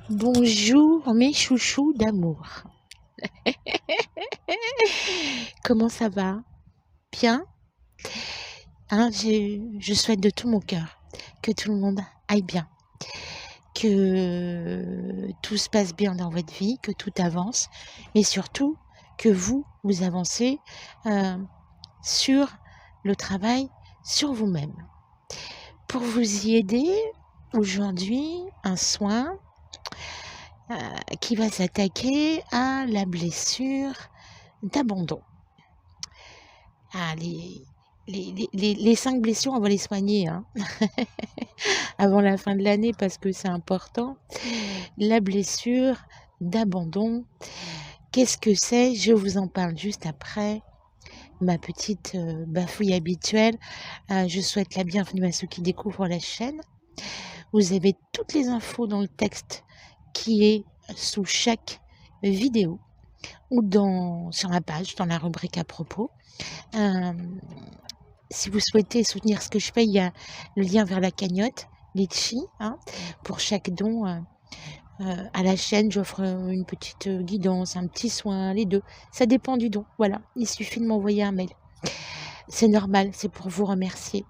Bonjour mes chouchous d'amour. Comment ça va? Bien? Hein, je souhaite de tout mon cœur que tout le monde aille bien, que tout se passe bien dans votre vie, que tout avance, mais surtout que vous avancez, heu, sur le travail sur vous-même. Pour vous y aider, aujourd'hui, un soin, qui va s'attaquer à la blessure d'abandon. Ah les 5 blessures, on va les soigner, hein, avant la fin de l'année parce que c'est important. La blessure d'abandon, qu'est-ce que c'est? Je vous en parle juste après ma petite, bafouille habituelle. Je souhaite la bienvenue à ceux qui découvrent la chaîne. Vous avez toutes les infos dans le texte qui est sous chaque vidéo ou sur la page, dans la rubrique à propos. Hem Si vous souhaitez soutenir ce que je fais, il y a le lien vers la cagnotte Litchi, hein. Pour chaque don, à la chaîne, j'offre, une petite, guidance, un petit soin, les 2. Ça dépend du don, voilà. Il suffit de m'envoyer un mail. C'est normal, c'est pour vous remercier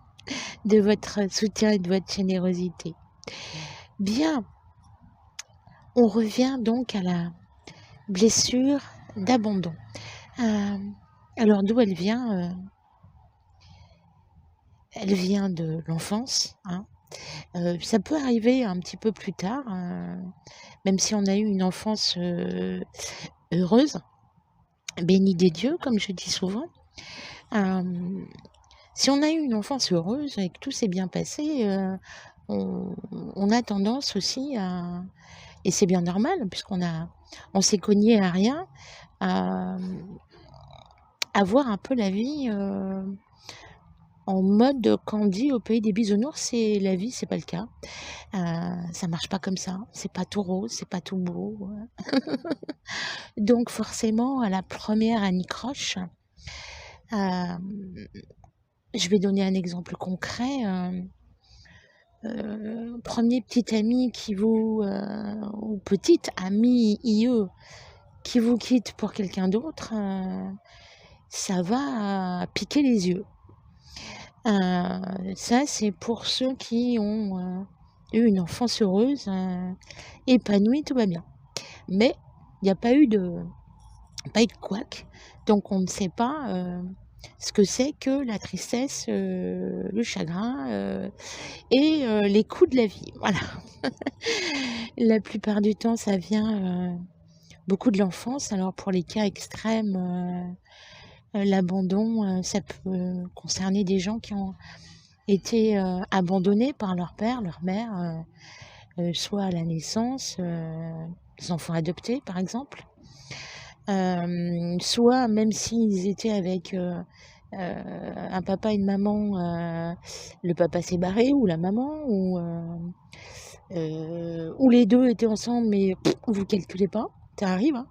de votre soutien et de votre générosité. Bien, on revient donc à la blessure d'abandon. Hem, alors d'où elle vient? Elle vient de l'enfance, hein. Ça peut arriver un petit peu plus tard, même si on a eu une enfance, heureuse, bénie des dieux, comme je dis souvent. Hem, Si on a eu une enfance heureuse et que tout s'est bien passé, on a tendance aussi à, et c'est bien normal on s'est cogné à rien, à, à voir un peu la vie, en mode quand on dit: «Au pays des bisounours», c'est la vie, c'est pas le cas. Ça marche pas comme ça, c'est pas tout rose, c'est pas tout beau, donc forcément à la première anicroche, hem, je vais donner un exemple concret, 1er petit ami qui vous, ou petite amie IE qui vous quitte pour quelqu'un d'autre, ça va piquer les yeux. Ça c'est pour ceux qui ont, eu une enfance heureuse, épanouie, tout va bien. Mais il n'y a pas eu de couac, donc on ne sait pas, ce que c'est que la tristesse, le chagrin, et les coups de la vie, voilà. La plupart du temps, ça vient, beaucoup de l'enfance. Alors pour les cas extrêmes, l'abandon, ça peut concerner des gens qui ont été, abandonnés par leur père, leur mère, soit à la naissance, des enfants adoptés par exemple. Soit même s'ils étaient avec, un papa et une maman, le papa s'est barré ou la maman ou les 2 étaient ensemble mais vous calculez pas, ça arrive, hein,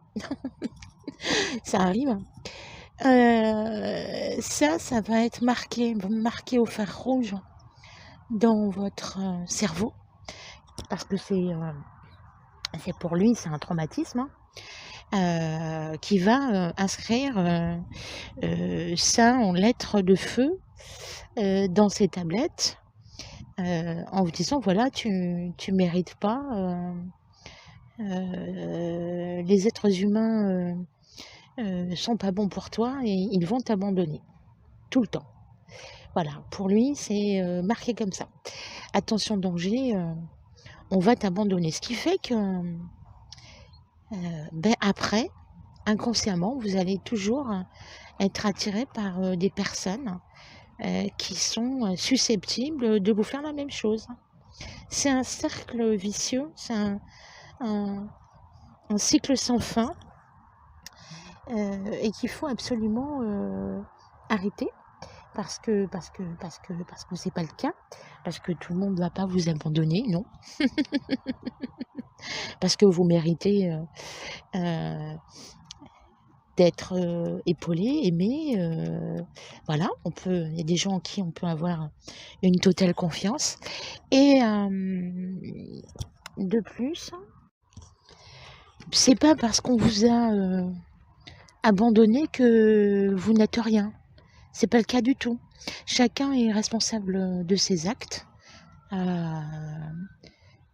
ça arrive. Ça va être marqué au fer rouge dans votre, cerveau parce que c'est pour lui, c'est un traumatisme, hein. Qui va, inscrire, ça en lettres de feu, dans ses tablettes, en vous disant: «Voilà, tu mérites pas, les êtres humains, sont pas bons pour toi et ils vont t'abandonner, tout le temps». Voilà, pour lui, c'est, marqué comme ça. «Attention danger, on va t'abandonner». Ce qui fait que, après, inconsciemment, vous allez toujours, être attiré par, des personnes, qui sont, susceptibles de vous faire la même chose. C'est un cercle vicieux, c'est un un cycle sans fin, et qu'il faut absolument, arrêter parce que c'est pas le cas, parce que tout le monde ne va pas vous abandonner, non. Parce que vous méritez, heu, d'être, épaulé, aimé, voilà, il y a des gens en qui on peut avoir une totale confiance et de plus, C'est pas parce qu'on vous a abandonné que vous n'êtes rien. C'est pas le cas du tout. Chacun est responsable de ses actes. Euh,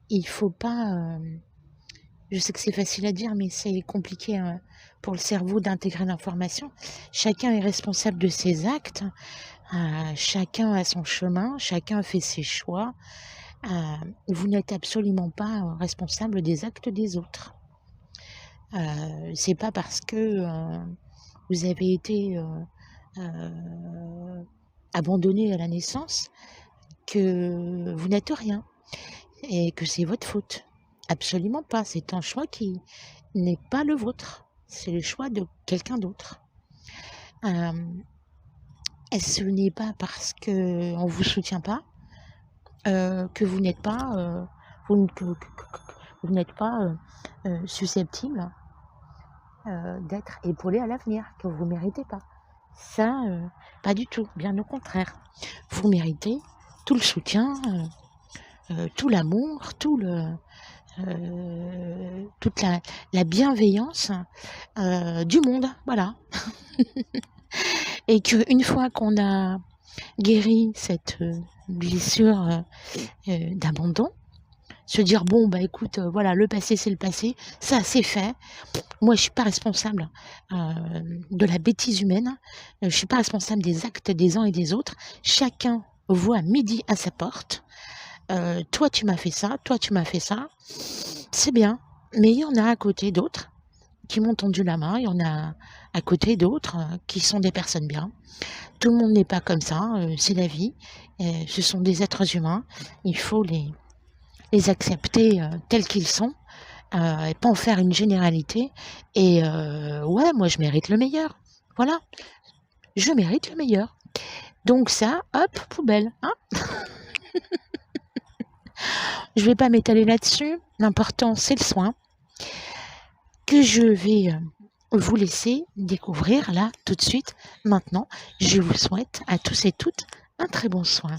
il faut pas. Je sais que c'est facile à dire, mais c'est compliqué pour le cerveau d'intégrer l'information. Chacun est responsable de ses actes. Chacun a son chemin. Chacun fait ses choix. Vous n'êtes absolument pas responsable des actes des autres. C'est pas parce que vous avez été abandonné à la naissance que vous n'êtes rien et que c'est votre faute. Absolument pas. C'est un choix qui n'est pas le vôtre. C'est le choix de quelqu'un d'autre. Ce n'est pas parce qu'on ne vous soutient pas que vous n'êtes pas, vous n'êtes pas susceptible d'être épaulé à l'avenir, que vous ne méritez pas. Ça, pas du tout, bien au contraire. Vous méritez tout le soutien, tout l'amour, toute la bienveillance du monde, voilà. Et qu'une fois qu'on a guéri cette blessure d'abandon, se dire bon bah écoute voilà, le passé c'est le passé, ça c'est fait, moi je suis pas responsable de la bêtise humaine, je suis pas responsable des actes des uns et des autres, chacun voit midi à sa porte, toi tu m'as fait ça, toi tu m'as fait ça, c'est bien, mais il y en a à côté d'autres qui m'ont tendu la main, il y en a à côté d'autres qui sont des personnes bien. Tout le monde n'est pas comme ça, c'est la vie, ce sont des êtres humains, il faut les accepter tels qu'ils sont, et pas en faire une généralité. Et ouais, moi je mérite le meilleur. Voilà, je mérite le meilleur. Donc ça, hop, poubelle. Hein. Je vais pas m'étaler là-dessus. L'important, c'est le soin que je vais vous laisser découvrir là, tout de suite, maintenant. Je vous souhaite à tous et toutes un très bon soin.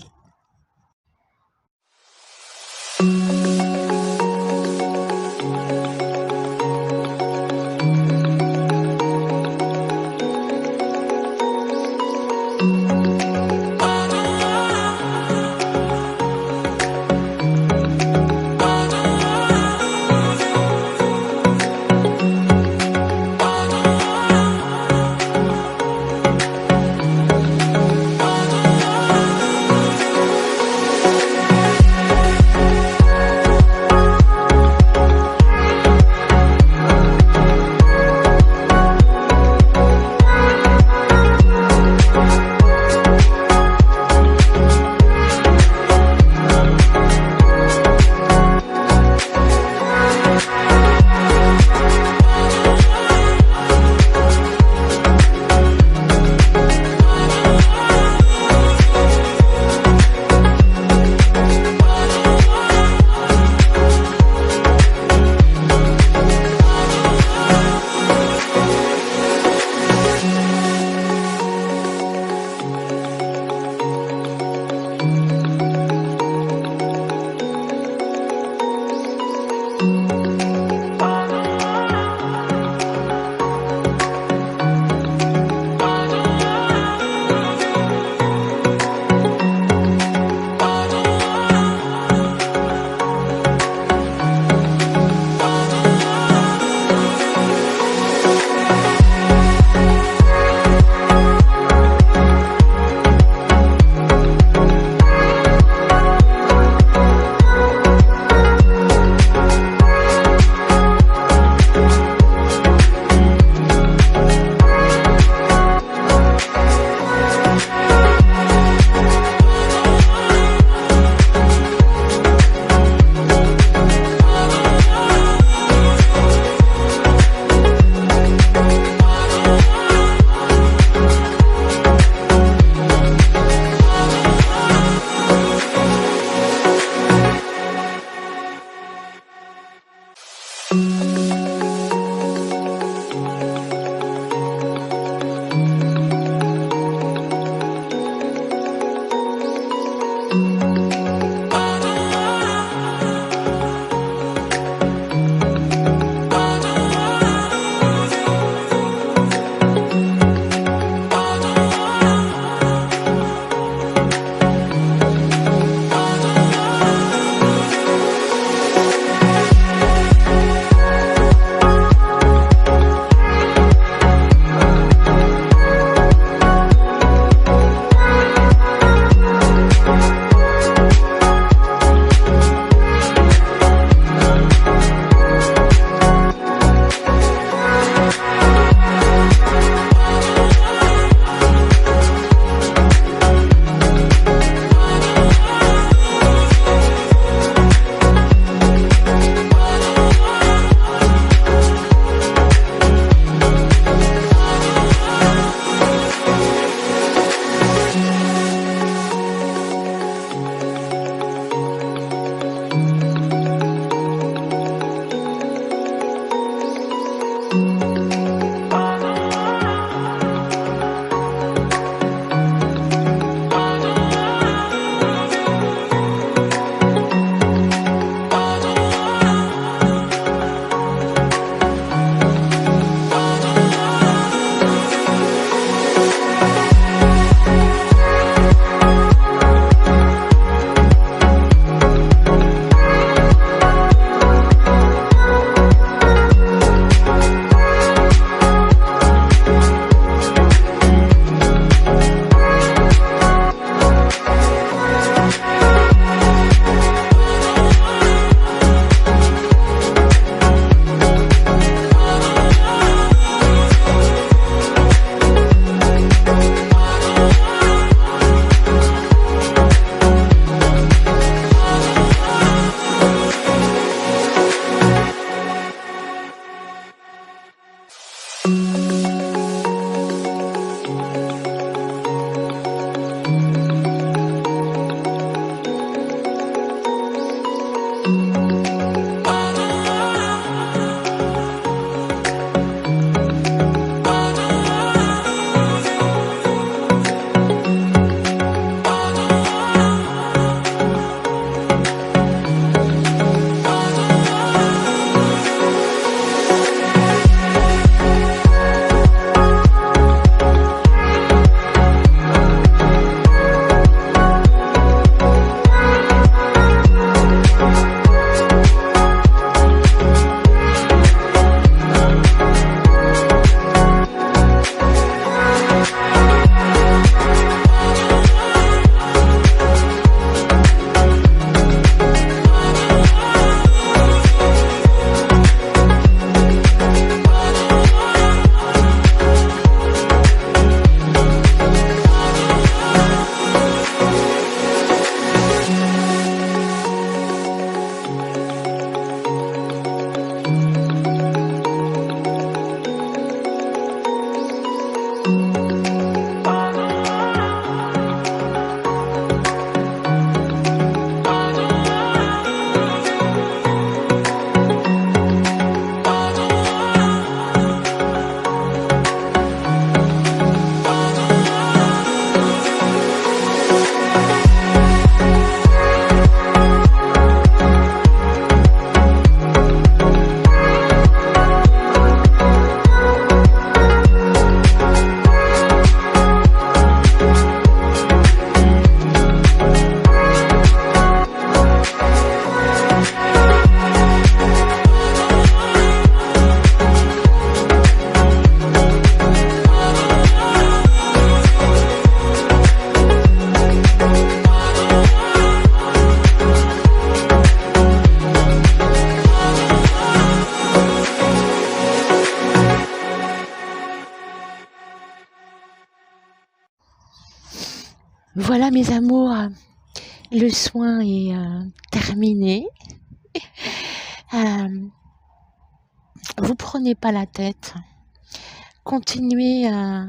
Voilà mes amours, le soin est terminé. Vous prenez pas la tête, continuez à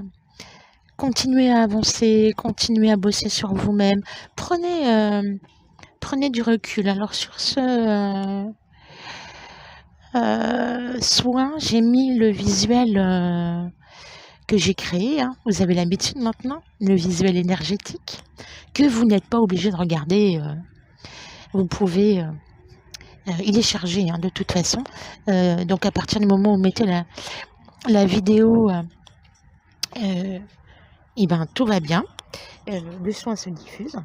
avancer, continuez à bosser sur vous-même. Prenez du recul. Alors sur ce soin, j'ai mis le visuel que j'ai créé, hein. Vous avez l'habitude maintenant, le visuel énergétique, que vous n'êtes pas obligé de regarder. Vous pouvez... il est chargé, hein, de toute façon. Donc à partir du moment où vous mettez la vidéo, et ben tout va bien. Le soin se diffuse.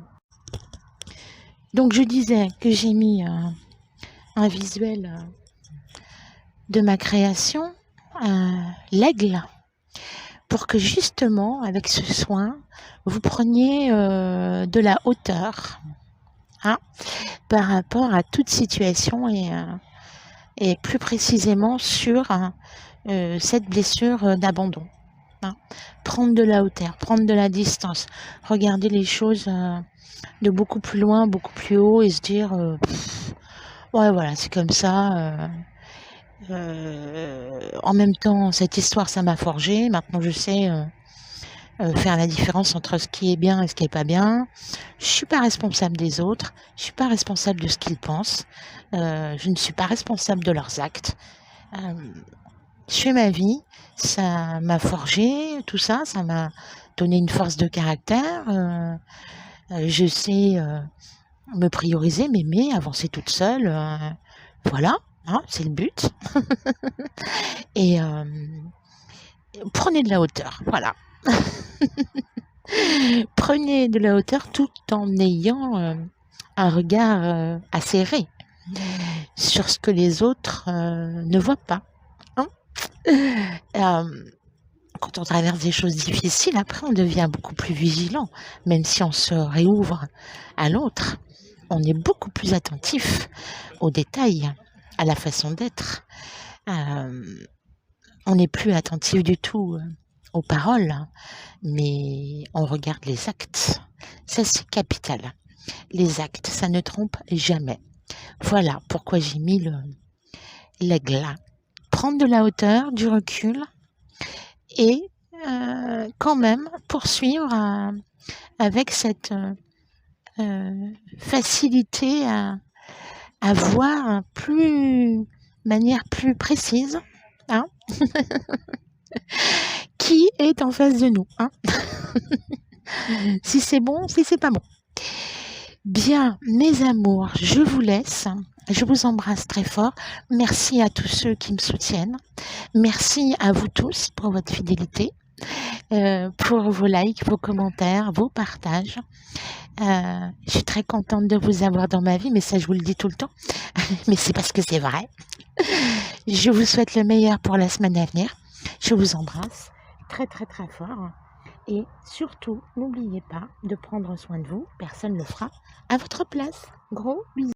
Donc je disais que j'ai mis un visuel de ma création, l'aigle, pour que justement, avec ce soin, vous preniez de la hauteur, hein, par rapport à toute situation et plus précisément sur cette blessure d'abandon. Hein. Prendre de la hauteur, prendre de la distance, regarder les choses de beaucoup plus loin, beaucoup plus haut et se dire ouais voilà, c'est comme ça. En même temps, cette histoire, ça m'a forgé. Maintenant, je sais faire la différence entre ce qui est bien et ce qui est pas bien. Je suis pas responsable des autres. Je suis pas responsable de ce qu'ils pensent. Je ne suis pas responsable de leurs actes. Je fais ma vie. Ça m'a forgé, tout ça. Ça m'a donné une force de caractère. Je sais me prioriser, m'aimer, avancer toute seule. Voilà, hein, c'est le but. Et prenez de la hauteur, voilà. Prenez de la hauteur tout en ayant un regard acéré sur ce que les autres ne voient pas. Hein. Quand on traverse des choses difficiles, après on devient beaucoup plus vigilant, même si on se réouvre à l'autre. On est beaucoup plus attentif aux détails, à la façon d'être. On n'est plus attentif du tout aux paroles, mais on regarde les actes. Ça, c'est capital. Les actes, ça ne trompe jamais. Voilà pourquoi j'ai mis l'aigle. Prendre de la hauteur, du recul et quand même poursuivre avec cette facilité à voir manière plus précise, hein, qui est en face de nous, hein. Si c'est bon, si c'est pas bon. Bien, mes amours, je vous laisse. Je vous embrasse très fort. Merci à tous ceux qui me soutiennent. Merci à vous tous pour votre fidélité, pour vos likes, vos commentaires, vos partages. Je suis très contente de vous avoir dans ma vie, mais ça, je vous le dis tout le temps. Mais c'est parce que c'est vrai. Je vous souhaite le meilleur pour la semaine à venir. Je vous embrasse très, très, très fort. Et surtout, n'oubliez pas de prendre soin de vous. Personne ne le fera à votre place. Gros bisous.